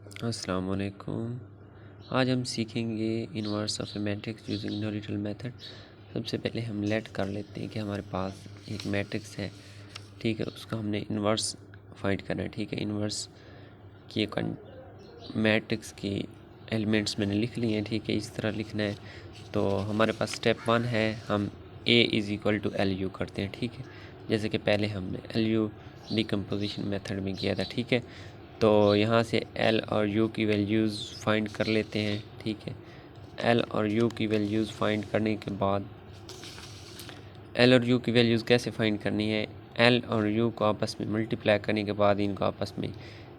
अस्सलाम वालेकुम। आज हम सीखेंगे inverse of A matrix using numerical method. सबसे पहले हम लेट कर लेते हैं कि हमारे पास एक मैट्रिक्स है, ठीक है, उसका हमने इन्वर्स फाइंड करना है, ठीक है। इन्वर्स की एक मैट्रिक्स की एलिमेंट्स मैंने लिख लिए हैं, ठीक है, इस तरह लिखना है। तो हमारे पास स्टेप 1 है, हम A is equal to L U करते हैं, ठीक है, जैसे कि पहले हमने एल यू डिकम्पोजिशन मेथड में किया था, ठीक है। तो यहाँ से L और U की वैल्यूज़ फाइंड कर लेते हैं, ठीक है। L और U की वैल्यूज़ फाइंड करने के बाद L और U की वैल्यूज़ कैसे फाइंड करनी है, L और U को आपस में मल्टीप्लाई करने के बाद इनको आपस में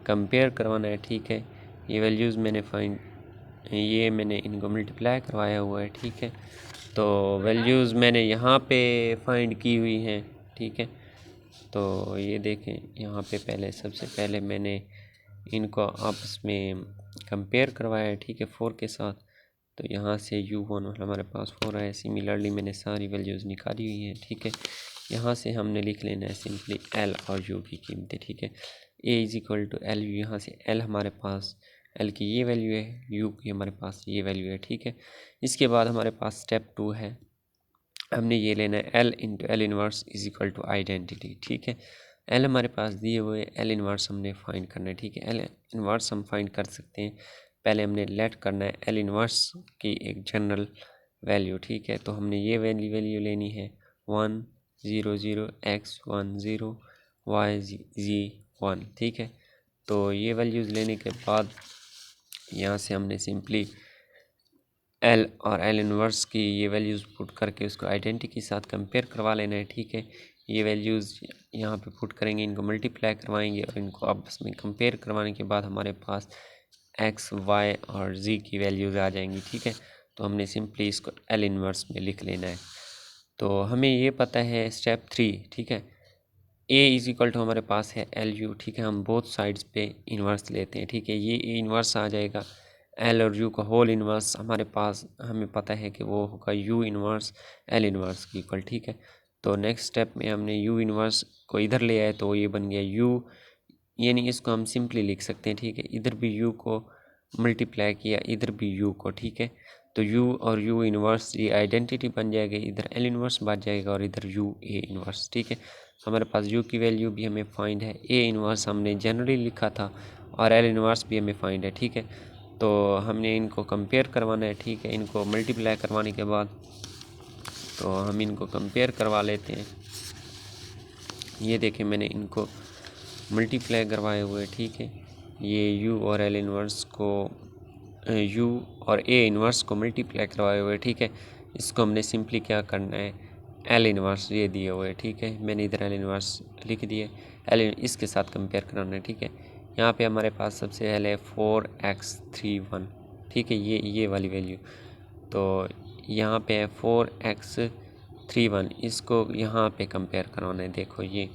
कंपेयर करवाना है, ठीक है। ये वैल्यूज़ मैंने इनको मल्टीप्लाई करवाया हुआ है, ठीक है। तो वैल्यूज़ मैंने यहाँ पे फाइंड की हुई हैं, ठीक है। तो ये देखें, यहाँ पे सबसे पहले मैंने इनको आपस में कंपेयर करवाया है, ठीक है, 4 के साथ। तो यहाँ से u1 हमारे पास 4 है। सिमिलरली मैंने सारी वैल्यूज़ निकाली हुई हैं, ठीक है। यहाँ से हमने लिख लेना है सिंपली L और U की कीमतें, ठीक है। A is equal to L U, यहाँ से L हमारे पास L की ये वैल्यू है, U की हमारे पास ये वैल्यू है, ठीक है। इसके बाद हमारे पास स्टेप 2 है, हमने ये लेना है L into L inverse is equal to identity, ठीक है। L हमारे पास दिए हुए, L इनवर्स हमने फाइंड करना है, ठीक है। L इनवर्स हम फाइंड कर सकते हैं, पहले हमने लेट करना है L इनवर्स की एक जनरल वैल्यू, ठीक है। तो हमने ये वैल्यू लेनी है 1 0 0 x 1 0 y z 1, ठीक है। तो ये वैल्यूज़ लेने के बाद यहाँ से हमने सिंपली L और L इनवर्स की ये वैल्यूज़ पुट करके उसको आइडेंटिटी के साथ कंपेयर करवा लेना है, ठीक है। ये वैल्यूज़ यहाँ पे पुट करेंगे, इनको मल्टीप्लाई करवाएंगे और इनको आपस में कंपेयर करवाने के बाद हमारे पास x, y और z की वैल्यूज़ आ जाएंगी, ठीक है। तो हमने सिंपली इसको L इनवर्स में लिख लेना है। तो हमें ये पता है स्टेप 3, ठीक है, A इज़ इक्वल टू हमारे पास है एल यू, ठीक है। हम बोथ साइड्स पे इन्वर्स लेते हैं, ठीक है। ये इन्वर्स आ जाएगा, L और U का होल इन्वर्स हमारे पास हमें पता है कि वो होगा U इन्वर्स L इन्वर्स की इक्वल, ठीक है। तो नेक्स्ट स्टेप में हमने U इन्वर्स को इधर ले आए तो ये बन गया U, यानी इसको हम सिंपली लिख सकते हैं, ठीक है। इधर भी U को मल्टीप्लाई किया, इधर भी U को, ठीक है। तो U और U इन्वर्स ये आइडेंटिटी बन जाएगी, इधर L इन्वर्स बच जाएगा और इधर U A इन्वर्स, ठीक है। हमारे पास U की वैल्यू भी हमें फाइंड है, A इन्वर्स हमने जनरली लिखा था और L इन्वर्स भी हमें फाइंड है, ठीक है। तो हमने इनको कंपेयर करवाना है, ठीक है। इनको मल्टीप्लाई करवाने के बाद तो हम इनको कंपेयर करवा लेते हैं। ये देखें, मैंने इनको मल्टीप्लाई करवाए हुए, ठीक है। ये U और L इन्वर्स को U और A इन्वर्स को मल्टीप्लाई करवाए हुए, ठीक है। इसको हमने सिंपली क्या करना है, L इन्वर्स ये दिए हुए, ठीक है। मैंने इधर L इन्वर्स लिख दिए, L इसके साथ कंपेयर कराना है, ठीक है। यहाँ पे हमारे पास सबसे पहले 4x31, ठीक है, ये वाली वैल्यू। तो यहाँ पे है 4x31, इसको यहाँ पे कंपेयर करवाना है, देखो ये।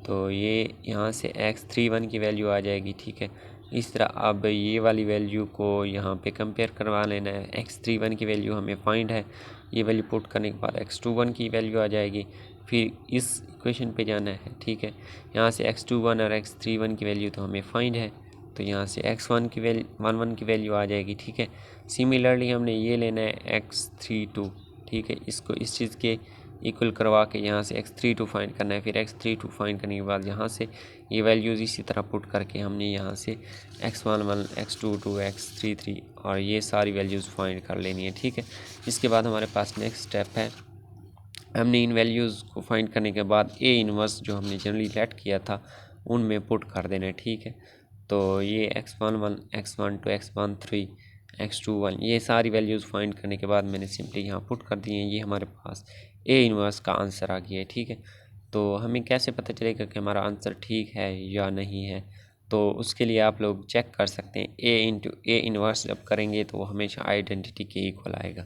तो ये यहाँ से x31 की वैल्यू आ जाएगी, ठीक है। इस तरह अब ये वाली वैल्यू को यहाँ पे कंपेयर करवा लेना है। x31 की वैल्यू हमें फाइंड है, ये वैल्यू पुट करने के बाद x21 की वैल्यू आ जाएगी, फिर इस इक्वेशन पे जाना है, ठीक है। यहाँ से x21 और x31 की वैल्यू तो हमें फाइंड है, तो यहाँ से x1 की वैल्यू 11 की वैल्यू आ जाएगी, ठीक है। सिमिलरली हमने ये लेना है x32, ठीक है। इसको इस चीज़ के इक्वल करवा के यहाँ से x32 फाइंड करना है, फिर x32 फाइंड करने के बाद यहाँ से ये वैल्यूज़ इसी तरह पुट करके हमने यहाँ से x11 x22 x33 और ये सारी वैल्यूज़ फाइंड कर लेनी है, ठीक है। इसके बाद हमारे पास नेक्स्ट स्टेप है, हमने इन वैल्यूज़ को फाइंड करने के बाद A इन्वर्स जो हमने जनरली लेट किया था उनमें पुट कर देना है, ठीक है। तो ये x11 x12 x13 x21 ये सारी वैल्यूज़ फाइंड करने के बाद मैंने सिंपली यहाँ पुट कर दी हैं। ये हमारे पास A इन्वर्स का आंसर आ गया है, ठीक है। तो हमें कैसे पता चलेगा कि हमारा आंसर ठीक है या नहीं है, तो उसके लिए आप लोग चेक कर सकते हैं। A इंटू A इन्वर्स जब करेंगे तो वो हमेशा आइडेंटिटी के इक्वल आएगा।